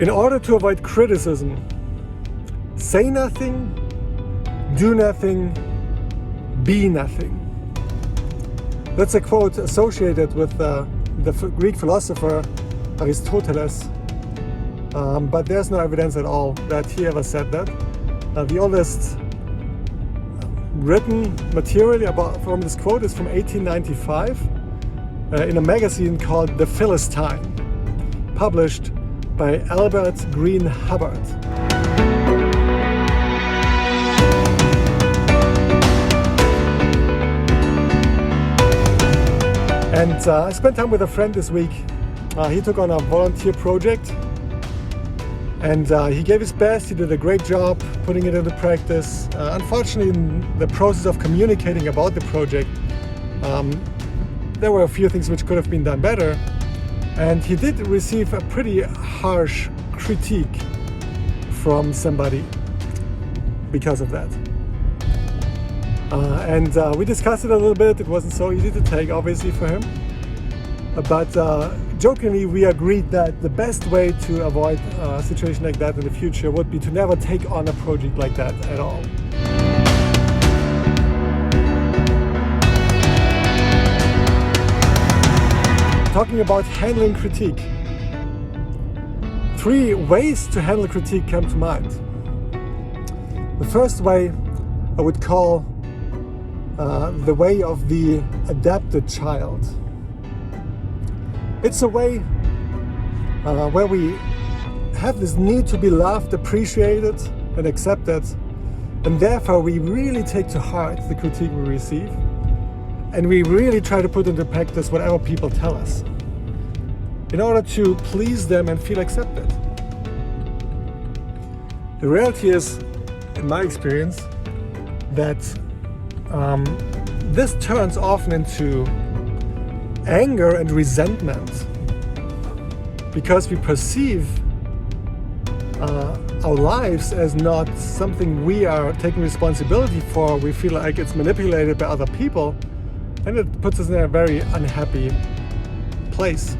In order to avoid criticism, say nothing, do nothing, be nothing. That's a quote associated with the Greek philosopher Aristoteles, but there's no evidence at all that he ever said that. The oldest written material from this quote is from 1895 in a magazine called The Philistine, published by Albert Green Hubbard. And I spent time with a friend this week. He took on a volunteer project, and he gave his best. He did a great job putting it into practice. Unfortunately, in the process of communicating about the project, there were a few things which could have been done better. And he did receive a pretty harsh critique from somebody because of that. And we discussed it a little bit. It wasn't so easy to take, obviously, for him. But jokingly, we agreed that the best way to avoid a situation like that in the future would be to never take on a project like that at all. Talking about handling critique. 3 ways to handle critique come to mind. The first way I would call the way of the adapted child. It's a way where we have this need to be loved, appreciated, and accepted, and therefore we really take to heart the critique we receive, and we really try to put into practice whatever people tell us in order to please them and feel accepted. The reality is, in my experience, that this turns often into anger and resentment because we perceive our lives as not something we are taking responsibility for. We feel like it's manipulated by other people, and it puts us in a very unhappy place.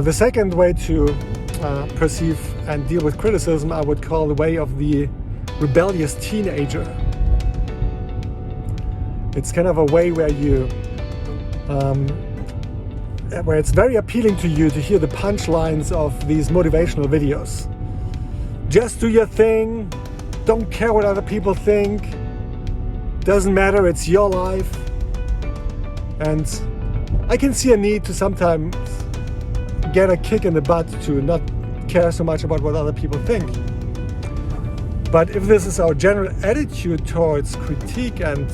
The second way to perceive and deal with criticism I would call the way of the rebellious teenager. It's kind of a way where where it's very appealing to you to hear the punchlines of these motivational videos. Just do your thing, don't care what other people think, doesn't matter, it's your life. And I can see a need to sometimes get a kick in the butt to not care so much about what other people think. But if this is our general attitude towards critique and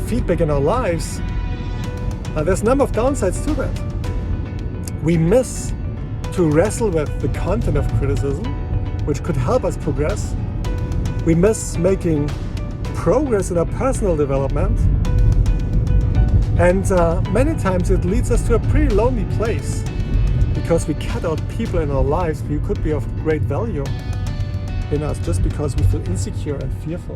feedback in our lives, there's a number of downsides to that. We miss to wrestle with the content of criticism, which could help us progress. We miss making progress in our personal development. And many times it leads us to a pretty lonely place because we cut out people in our lives who could be of great value in us just because we feel insecure and fearful.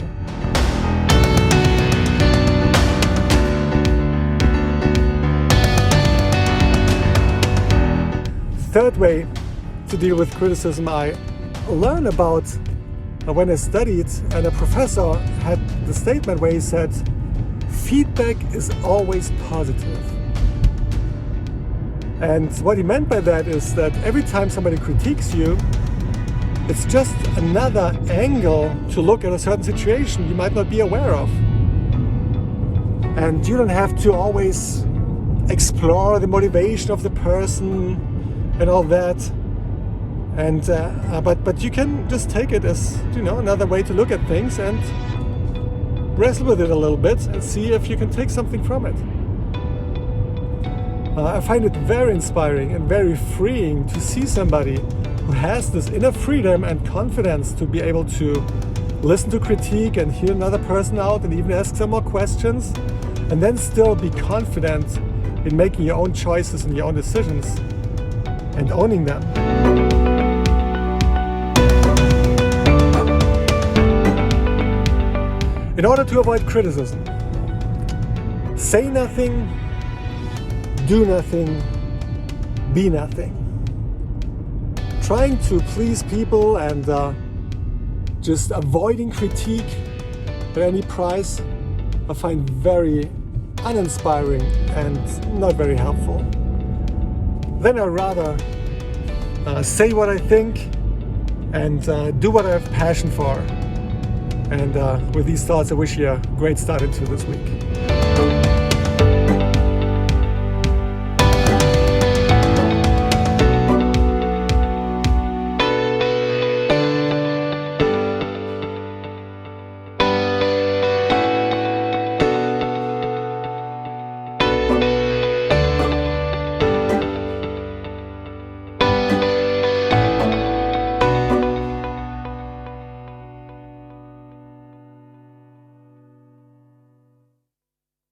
Third way to deal with criticism I learned about when I studied, and a professor had the statement where he said, feedback is always positive. And what he meant by that is that every time somebody critiques you, it's just another angle to look at a certain situation you might not be aware of. And you don't have to always explore the motivation of the person and all that. And but you can just take it as, another way to look at things and wrestle with it a little bit and see if you can take something from it. I find it very inspiring and very freeing to see somebody who has this inner freedom and confidence to be able to listen to critique and hear another person out and even ask some more questions, and then still be confident in making your own choices and your own decisions and owning them. In order to avoid criticism, say nothing, do nothing, be nothing. Trying to please people and just avoiding critique at any price, I find very uninspiring and not very helpful. Then I'd rather say what I think and do what I have passion for. And with these thoughts, I wish you a great start into this week.